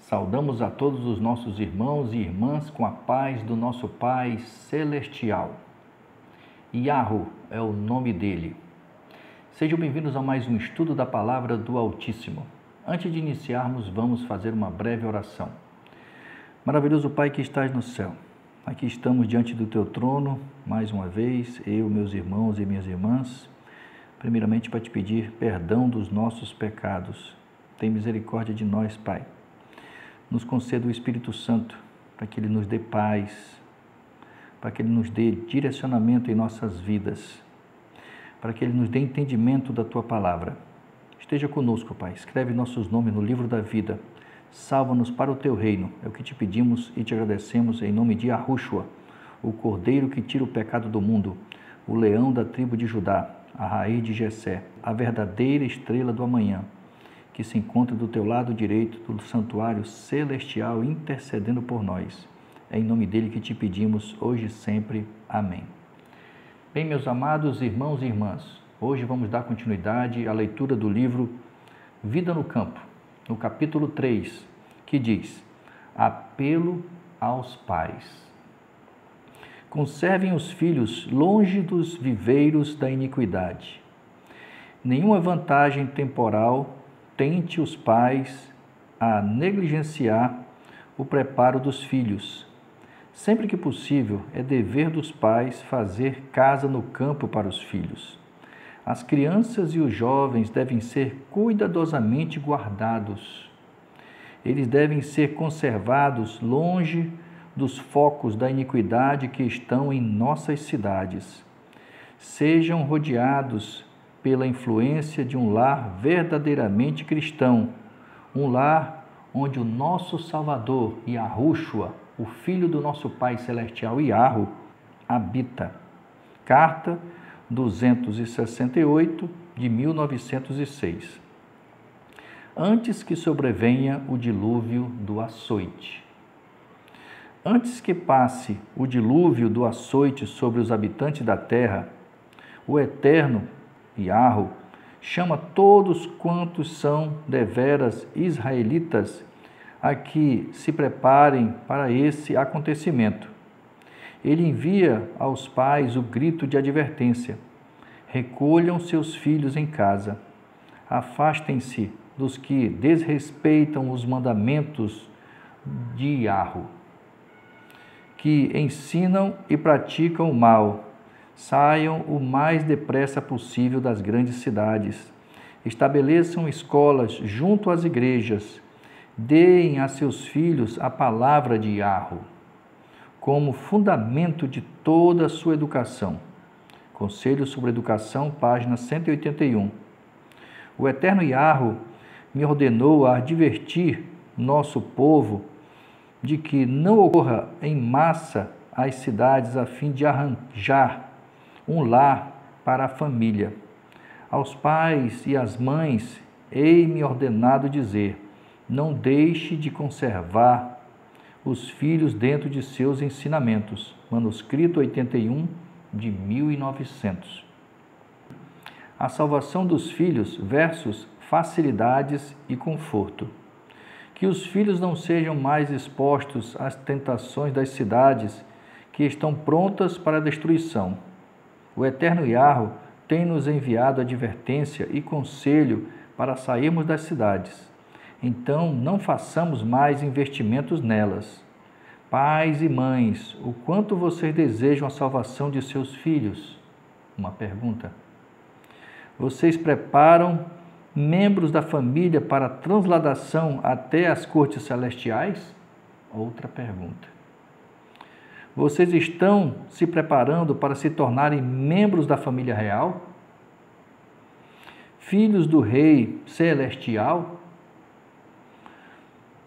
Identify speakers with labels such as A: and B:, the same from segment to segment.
A: Saudamos a todos os nossos irmãos e irmãs com a paz do nosso Pai Celestial. Yahweh é o nome dele. Sejam bem-vindos a mais um estudo da Palavra do Altíssimo. Antes de iniciarmos, vamos fazer uma breve oração. Maravilhoso Pai que estás no céu, aqui estamos diante do Teu trono, mais uma vez, eu, meus irmãos e minhas irmãs, primeiramente para te pedir perdão dos nossos pecados. Tem misericórdia de nós, Pai. Nos conceda o Espírito Santo, para que Ele nos dê paz, para que Ele nos dê direcionamento em nossas vidas, para que Ele nos dê entendimento da Tua Palavra. Esteja conosco, Pai. Escreve nossos nomes no livro da vida. Salva-nos para o Teu reino. É o que te pedimos e te agradecemos em nome de Yahushua, o Cordeiro que tira o pecado do mundo, o leão da tribo de Judá, a raiz de Jessé, a verdadeira estrela do amanhã, que se encontra do teu lado direito do santuário celestial, intercedendo por nós. É em nome dele que te pedimos, hoje e sempre. Amém. Bem, meus amados irmãos e irmãs, hoje vamos dar continuidade à leitura do livro Vida no Campo, no capítulo 3, que diz: Apelo aos pais. Conservem os filhos longe dos viveiros da iniquidade. Nenhuma vantagem temporal tente os pais a negligenciar o preparo dos filhos. Sempre que possível, é dever dos pais fazer casa no campo para os filhos. As crianças e os jovens devem ser cuidadosamente guardados. Eles devem ser conservados longe dos focos da iniquidade que estão em nossas cidades. Sejam rodeados pela influência de um lar verdadeiramente cristão, um lar onde o nosso Salvador, Yahushua, o Filho do nosso Pai Celestial, Yahweh, habita. Carta 268, de 1906. Antes que sobrevenha o dilúvio do açoite. Antes que passe o dilúvio do açoite sobre os habitantes da terra, o Eterno, Yahweh, chama todos quantos são deveras israelitas a que se preparem para esse acontecimento. Ele envia aos pais o grito de advertência: recolham seus filhos em casa, afastem-se dos que desrespeitam os mandamentos de Yahweh, que ensinam e praticam o mal. Saiam o mais depressa possível das grandes cidades. Estabeleçam escolas junto às igrejas. Deem a seus filhos a palavra de Yahweh como fundamento de toda a sua educação. Conselho sobre Educação, página 181. O Eterno Yahweh me ordenou a advertir nosso povo de que não ocorra em massa às cidades a fim de arranjar um lar para a família. Aos pais e às mães, hei-me ordenado dizer: não deixe de conservar os filhos dentro de seus ensinamentos. Manuscrito 81, de 1900. A salvação dos filhos versus facilidades e conforto. Que os filhos não sejam mais expostos às tentações das cidades que estão prontas para a destruição. O Eterno Yahweh tem nos enviado advertência e conselho para sairmos das cidades. Então, não façamos mais investimentos nelas. Pais e mães, o quanto vocês desejam a salvação de seus filhos? Uma pergunta. Vocês preparam membros da família para a transladação até as cortes celestiais? Outra pergunta. Vocês estão se preparando para se tornarem membros da família real? Filhos do Rei Celestial?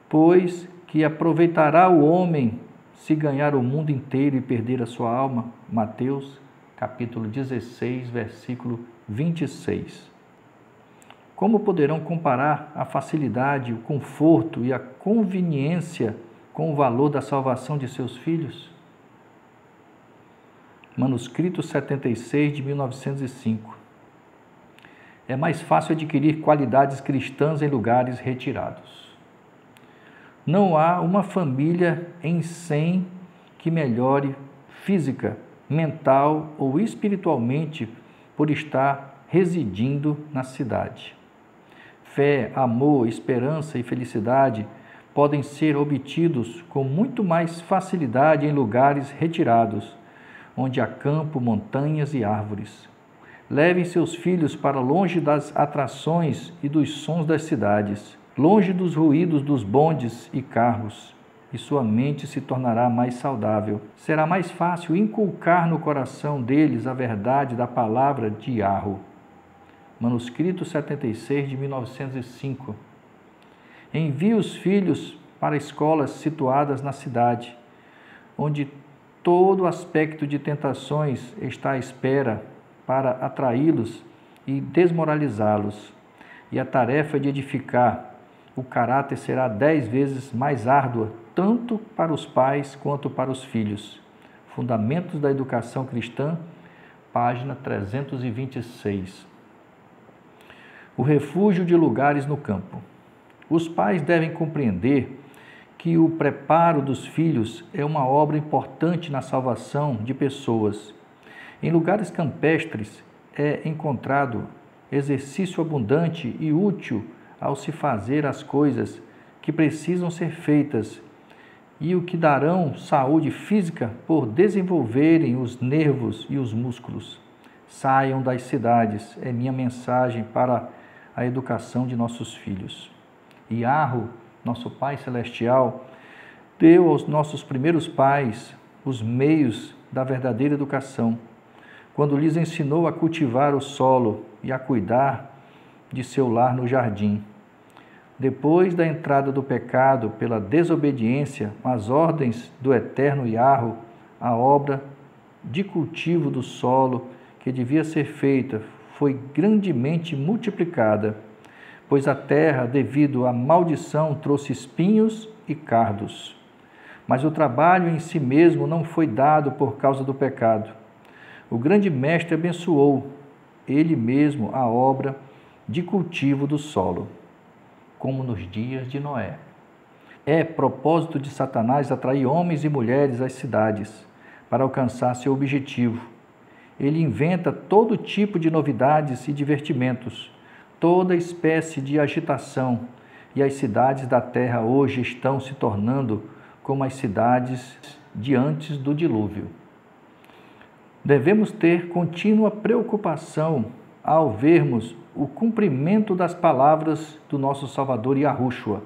A: Pois que aproveitará o homem se ganhar o mundo inteiro e perder a sua alma? Mateus, capítulo 16, versículo 26. Como poderão comparar a facilidade, o conforto e a conveniência com o valor da salvação de seus filhos? Manuscrito 76, de 1905. É mais fácil adquirir qualidades cristãs em lugares retirados. Não há uma família em 100 que melhore física, mental ou espiritualmente por estar residindo na cidade. Fé, amor, esperança e felicidade podem ser obtidos com muito mais facilidade em lugares retirados, onde há campo, montanhas e árvores. Levem seus filhos para longe das atrações e dos sons das cidades, longe dos ruídos dos bondes e carros, e sua mente se tornará mais saudável. Será mais fácil inculcar no coração deles a verdade da palavra de Yahweh. Manuscrito 76 de 1905. Envie os filhos para escolas situadas na cidade, onde todo aspecto de tentações está à espera para atraí-los e desmoralizá-los. E a tarefa de edificar o caráter será 10 vezes mais árdua, tanto para os pais quanto para os filhos. Fundamentos da Educação Cristã, página 326. O refúgio de lugares no campo. Os pais devem compreender que o preparo dos filhos é uma obra importante na salvação de pessoas. Em lugares campestres é encontrado exercício abundante e útil ao se fazer as coisas que precisam ser feitas e o que darão saúde física por desenvolverem os nervos e os músculos. Saiam das cidades, é minha mensagem para a educação de nossos filhos. Yahweh, nosso Pai Celestial, deu aos nossos primeiros pais os meios da verdadeira educação, quando lhes ensinou a cultivar o solo e a cuidar de seu lar no jardim. Depois da entrada do pecado pela desobediência às ordens do eterno Yahweh, a obra de cultivo do solo que devia ser feita foi grandemente multiplicada, pois a terra, devido à maldição, trouxe espinhos e cardos. Mas o trabalho em si mesmo não foi dado por causa do pecado. O grande mestre abençoou, ele mesmo, a obra de cultivo do solo, como nos dias de Noé. É propósito de Satanás atrair homens e mulheres às cidades para alcançar seu objetivo. Ele inventa todo tipo de novidades e divertimentos, toda espécie de agitação, e as cidades da terra hoje estão se tornando como as cidades de antes do dilúvio. Devemos ter contínua preocupação ao vermos o cumprimento das palavras do nosso Salvador Yahushua,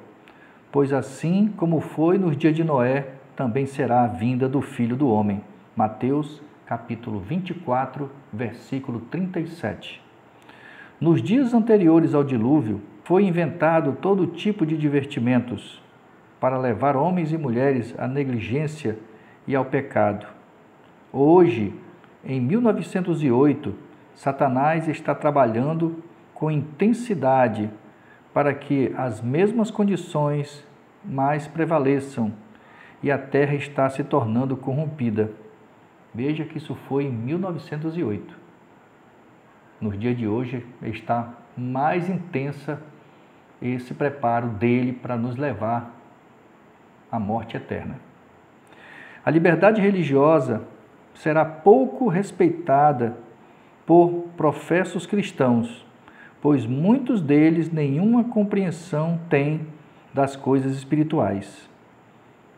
A: pois assim como foi nos dias de Noé, também será a vinda do Filho do Homem. Mateus capítulo 24, versículo 37. Nos dias anteriores ao dilúvio, foi inventado todo tipo de divertimentos para levar homens e mulheres à negligência e ao pecado. Hoje, em 1908, Satanás está trabalhando com intensidade para que as mesmas condições mais prevaleçam e a terra está se tornando corrompida. Veja que isso foi em 1908. Nos dias de hoje está mais intensa esse preparo dele para nos levar à morte eterna. A liberdade religiosa será pouco respeitada por professos cristãos, pois muitos deles nenhuma compreensão têm das coisas espirituais.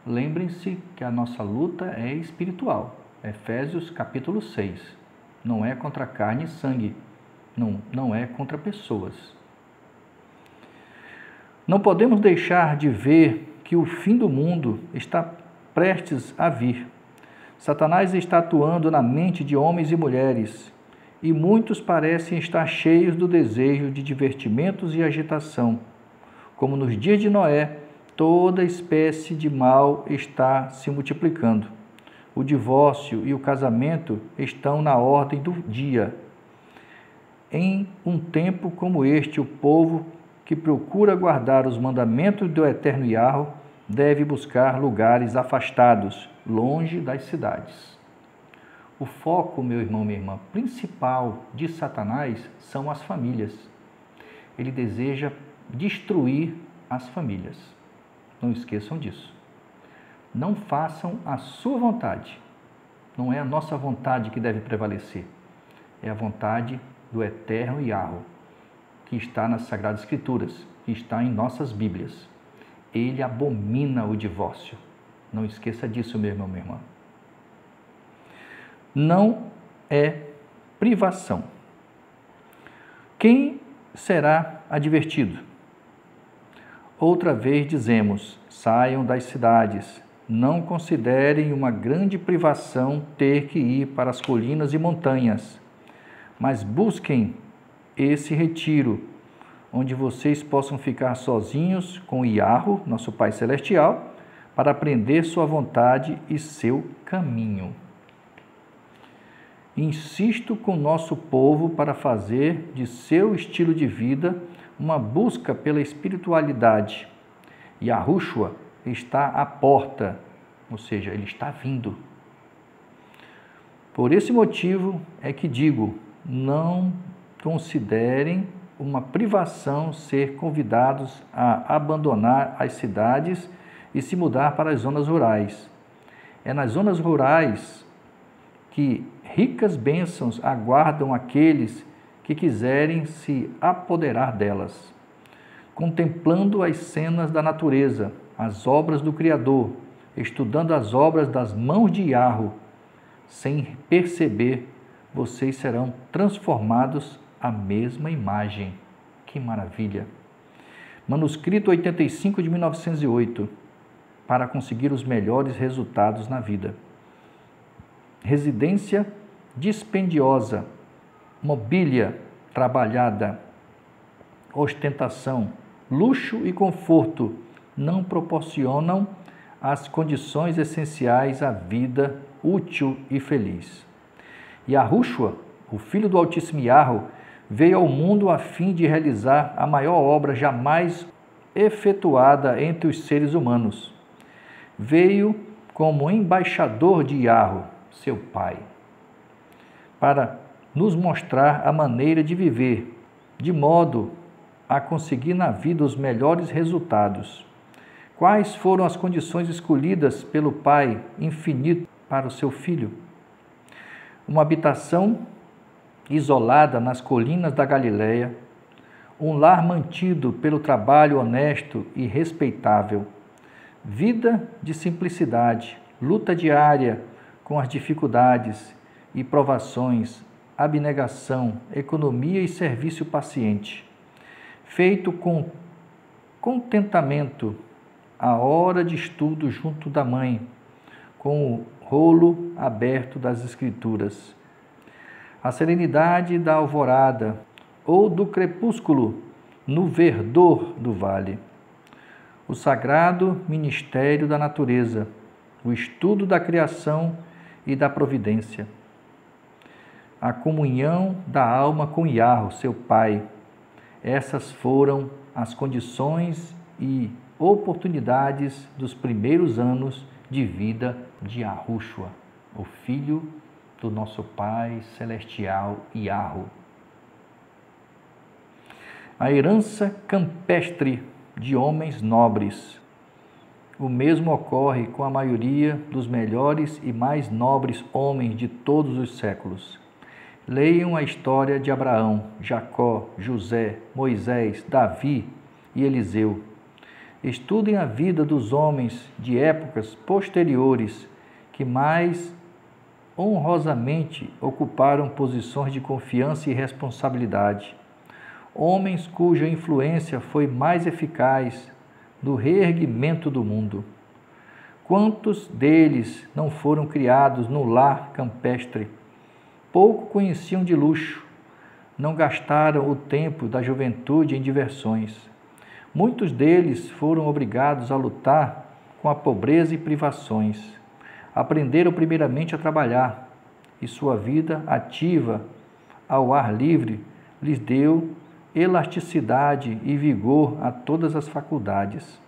A: Lembrem-se que a nossa luta é espiritual. Efésios capítulo 6. Não é contra carne e sangue, não é contra pessoas. Não podemos deixar de ver que o fim do mundo está prestes a vir. Satanás está atuando na mente de homens e mulheres, e muitos parecem estar cheios do desejo de divertimentos e agitação. Como nos dias de Noé, toda espécie de mal está se multiplicando. O divórcio e o casamento estão na ordem do dia. Em um tempo como este, o povo que procura guardar os mandamentos do eterno Yahweh deve buscar lugares afastados, longe das cidades. O foco, meu irmão, minha irmã, principal de Satanás são as famílias. Ele deseja destruir as famílias. Não esqueçam disso. Não façam a sua vontade. Não é a nossa vontade que deve prevalecer. É a vontade do eterno Yahweh, que está nas Sagradas Escrituras, que está em nossas Bíblias. Ele abomina o divórcio. Não esqueça disso, meu irmão, minha irmã. Não é privação. Quem será advertido? Outra vez dizemos: saiam das cidades. Não considerem uma grande privação ter que ir para as colinas e montanhas, mas busquem esse retiro, onde vocês possam ficar sozinhos com Yahweh, nosso Pai Celestial, para aprender sua vontade e seu caminho. Insisto com nosso povo para fazer de seu estilo de vida uma busca pela espiritualidade. Yahushua está à porta, ou seja, ele está vindo. Por esse motivo é que digo, não considerem uma privação ser convidados a abandonar as cidades e se mudar para as zonas rurais. É nas zonas rurais que ricas bênçãos aguardam aqueles que quiserem se apoderar delas. Contemplando as cenas da natureza, as obras do Criador, estudando as obras das mãos de Yahweh, sem perceber, vocês serão transformados à mesma imagem. Que maravilha! Manuscrito 85 de 1908, para conseguir os melhores resultados na vida. Residência dispendiosa, mobília trabalhada, ostentação, luxo e conforto não proporcionam as condições essenciais à vida útil e feliz. Yahushua, o Filho do Altíssimo Yahweh, veio ao mundo a fim de realizar a maior obra jamais efetuada entre os seres humanos. Veio como embaixador de Yahweh, seu Pai, para nos mostrar a maneira de viver, de modo a conseguir na vida os melhores resultados. Quais foram as condições escolhidas pelo Pai infinito para o seu Filho? Uma habitação isolada nas colinas da Galileia, um lar mantido pelo trabalho honesto e respeitável, vida de simplicidade, luta diária com as dificuldades e provações, abnegação, economia e serviço paciente, feito com contentamento, a hora de estudo junto da mãe, com o rolo aberto das Escrituras, a serenidade da alvorada ou do crepúsculo no verdor do vale, o sagrado ministério da natureza, o estudo da criação e da providência, a comunhão da alma com Yahweh, seu Pai. Essas foram as condições e oportunidades dos primeiros anos de vida de Yahushua, o Filho do nosso Pai Celestial Yahweh. A herança campestre de homens nobres. O mesmo ocorre com a maioria dos melhores e mais nobres homens de todos os séculos. Leiam a história de Abraão, Jacó, José, Moisés, Davi e Eliseu. Estudem a vida dos homens de épocas posteriores que mais honrosamente ocuparam posições de confiança e responsabilidade. Homens cuja influência foi mais eficaz no reerguimento do mundo. Quantos deles não foram criados no lar campestre? Pouco conheciam de luxo, não gastaram o tempo da juventude em diversões. Muitos deles foram obrigados a lutar com a pobreza e privações. Aprenderam primeiramente a trabalhar, e sua vida ativa ao ar livre lhes deu elasticidade e vigor a todas as faculdades.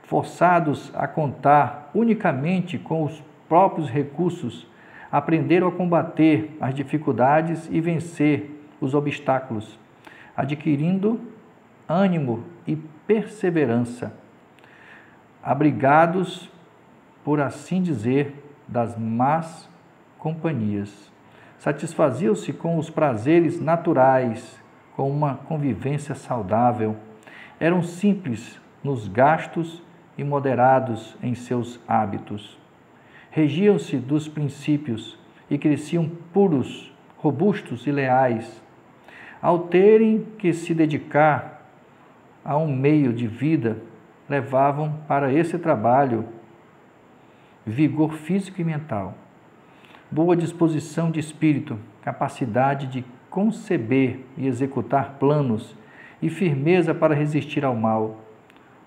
A: Forçados a contar unicamente com os próprios recursos, aprenderam a combater as dificuldades e vencer os obstáculos, adquirindo ânimo e perseverança. abrigados, por assim dizer, das más companhias. Satisfaziam-se com os prazeres naturais, com uma convivência saudável. Eram simples nos gastos e moderados em seus hábitos. Regiam-se dos princípios e cresciam puros, robustos e leais. Ao terem que se dedicar a um meio de vida, levavam para esse trabalho vigor físico e mental, boa disposição de espírito, capacidade de conceber e executar planos e firmeza para resistir ao mal,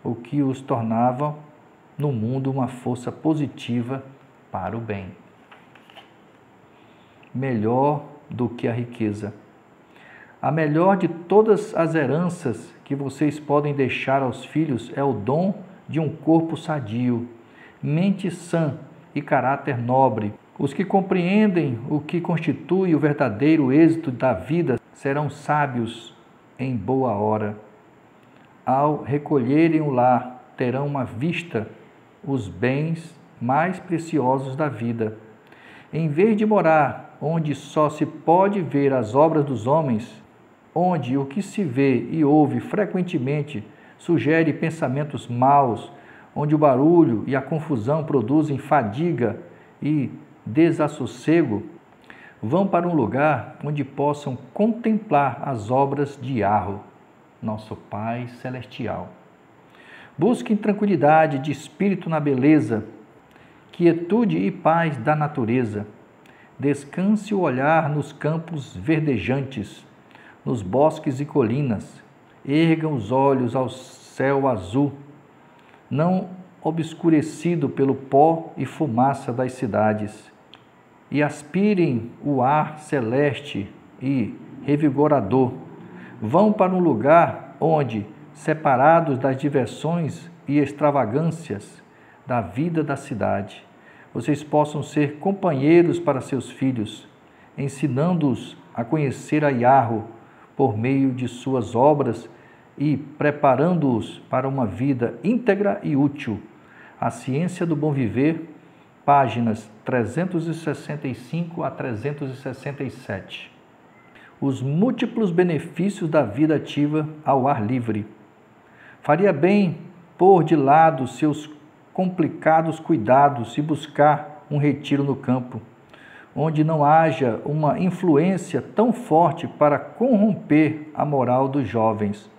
A: o que os tornava no mundo uma força positiva para o bem. Melhor do que a riqueza. A melhor de todas as heranças que vocês podem deixar aos filhos é o dom de um corpo sadio, mente sã e caráter nobre. Os que compreendem o que constitui o verdadeiro êxito da vida serão sábios em boa hora. Ao recolherem o lar, terão à vista os bens mais preciosos da vida. Em vez de morar onde só se pode ver as obras dos homens, onde o que se vê e ouve frequentemente sugere pensamentos maus, onde o barulho e a confusão produzem fadiga e desassossego, vão para um lugar onde possam contemplar as obras de Yahweh, nosso Pai Celestial. Busquem tranquilidade de espírito na beleza, quietude e paz da natureza. Descanse o olhar nos campos verdejantes, nos bosques e colinas. Ergam os olhos ao céu azul, não obscurecido pelo pó e fumaça das cidades, e aspirem o ar celeste e revigorador. Vão para um lugar onde, separados das diversões e extravagâncias da vida da cidade, vocês possam ser companheiros para seus filhos, ensinando-os a conhecer a Yahweh por meio de suas obras e preparando-os para uma vida íntegra e útil. A Ciência do Bom Viver, páginas 365 a 367. Os múltiplos benefícios da vida ativa ao ar livre. Faria bem pôr de lado seus complicados cuidados e buscar um retiro no campo, onde não haja uma influência tão forte para corromper a moral dos jovens.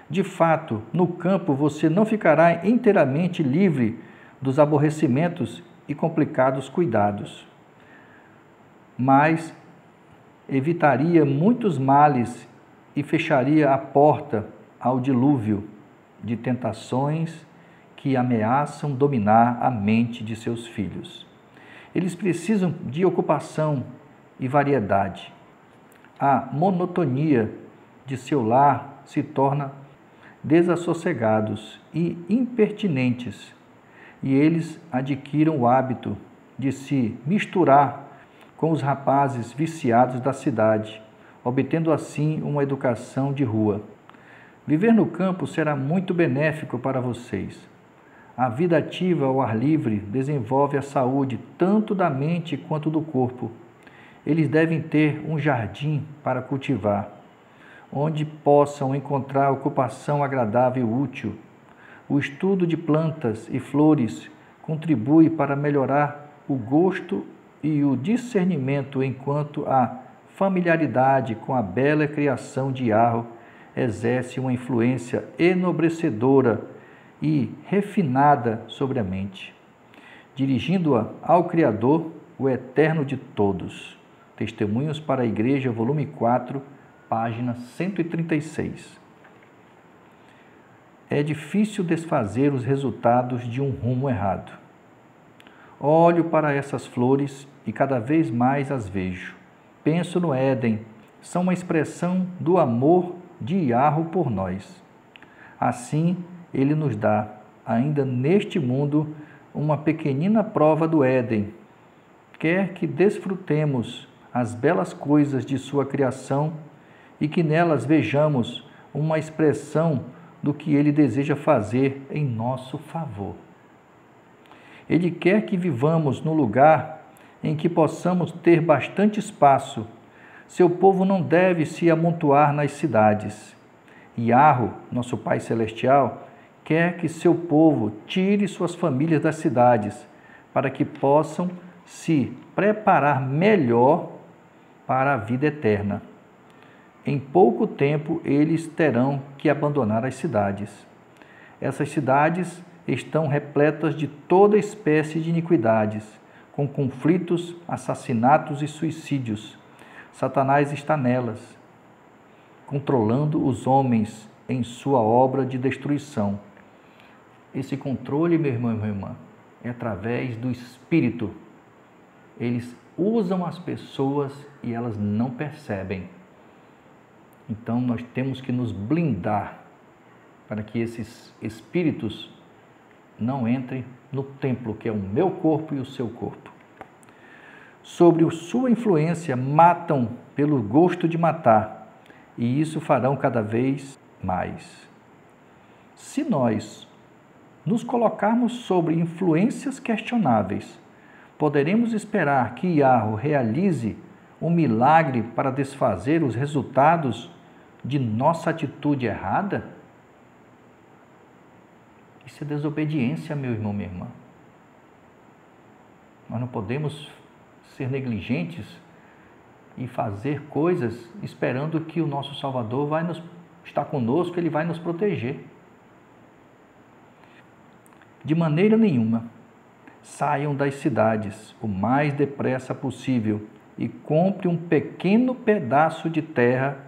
A: De fato, no campo você não ficará inteiramente livre dos aborrecimentos e complicados cuidados, mas evitaria muitos males e fecharia a porta ao dilúvio de tentações que ameaçam dominar a mente de seus filhos. Eles precisam de ocupação e variedade. A monotonia de seu lar se torna desassossegados e impertinentes, e eles adquirem o hábito de se misturar com os rapazes viciados da cidade, obtendo assim uma educação de rua. Viver no campo será muito benéfico para vocês. A vida ativa ao ar livre desenvolve a saúde tanto da mente quanto do corpo. Eles devem ter um jardim para cultivar, onde possam encontrar ocupação agradável e útil. O estudo de plantas e flores contribui para melhorar o gosto e o discernimento, enquanto a familiaridade com a bela criação de Yahweh exerce uma influência enobrecedora e refinada sobre a mente, dirigindo-a ao Criador, o Eterno de todos. Testemunhos para a Igreja, volume 4, página 136. É difícil desfazer os resultados de um rumo errado. Olho para essas flores e cada vez mais as vejo. Penso no Éden, são uma expressão do amor de Yahweh por nós. Assim, Ele nos dá, ainda neste mundo, uma pequenina prova do Éden. Quer que desfrutemos as belas coisas de sua criação e que nelas vejamos uma expressão do que Ele deseja fazer em nosso favor. Ele quer que vivamos num lugar em que possamos ter bastante espaço. Seu povo não deve se amontoar nas cidades. Yahweh, nosso Pai Celestial, quer que seu povo tire suas famílias das cidades, para que possam se preparar melhor para a vida eterna. Em pouco tempo, eles terão que abandonar as cidades. Essas cidades estão repletas de toda espécie de iniquidades, com conflitos, assassinatos e suicídios. Satanás está nelas, controlando os homens em sua obra de destruição. Esse controle, meu irmão e minha irmã, é através do Espírito. Eles usam as pessoas e elas não percebem. Então, nós temos que nos blindar para que esses espíritos não entrem no templo, que é o meu corpo e o seu corpo. Sobre sua influência, matam pelo gosto de matar, e isso farão cada vez mais. Se nós nos colocarmos sobre influências questionáveis, poderemos esperar que Yahweh realize um milagre para desfazer os resultados de nossa atitude errada? Isso é desobediência, meu irmão, minha irmã. Nós não podemos ser negligentes e fazer coisas esperando que o nosso Salvador vai estar conosco, Ele vai nos proteger. De maneira nenhuma, saiam das cidades o mais depressa possível e compre um pequeno pedaço de terra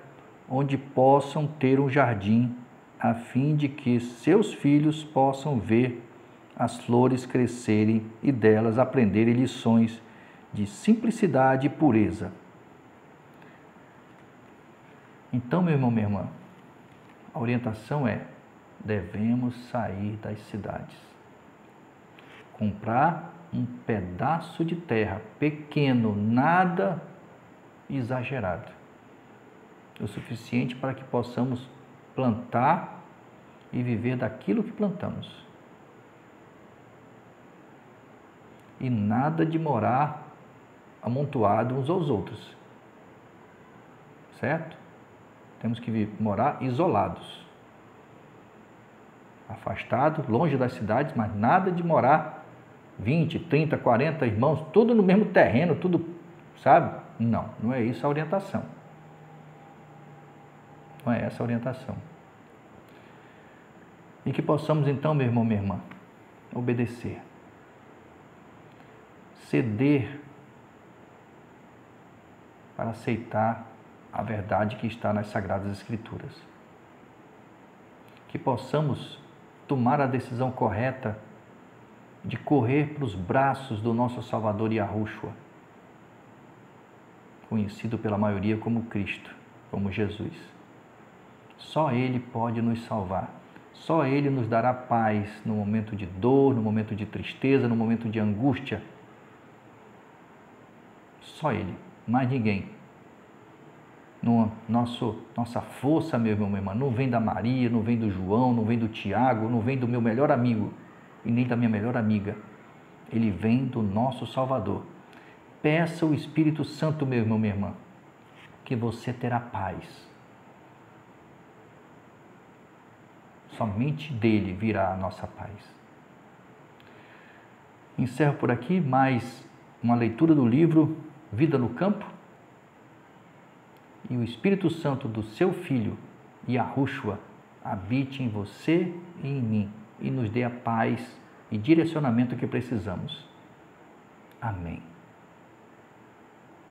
A: onde possam ter um jardim, a fim de que seus filhos possam ver as flores crescerem e delas aprenderem lições de simplicidade e pureza. Então, meu irmão, minha irmã, a orientação é: devemos sair das cidades. Comprar um pedaço de terra pequeno, nada exagerado, o suficiente para que possamos plantar e viver daquilo que plantamos. E nada de morar amontoado uns aos outros, certo? Temos que morar isolados, afastados, longe das cidades, mas nada de morar 20, 30, 40 irmãos, tudo no mesmo terreno, tudo, sabe? Não, não é isso a orientação. Não é essa a orientação. E que possamos então, meu irmão, minha irmã, obedecer, ceder para aceitar a verdade que está nas Sagradas Escrituras. Que possamos tomar a decisão correta de correr para os braços do nosso Salvador Yahushua, conhecido pela maioria como Cristo, como Jesus. Só Ele pode nos salvar. Só Ele nos dará paz no momento de dor, no momento de tristeza, no momento de angústia. Só Ele, mais ninguém. Nossa força, meu irmão, minha irmã, não vem da Maria, não vem do João, não vem do Tiago, não vem do meu melhor amigo e nem da minha melhor amiga. Ele vem do nosso Salvador. Peça o Espírito Santo, meu irmão, minha irmã, que você terá paz. Somente dele virá a nossa paz. Encerro por aqui mais uma leitura do livro Vida no Campo. E o Espírito Santo do seu Filho, Yahushua, habite em você e em mim e nos dê a paz e direcionamento que precisamos. Amém.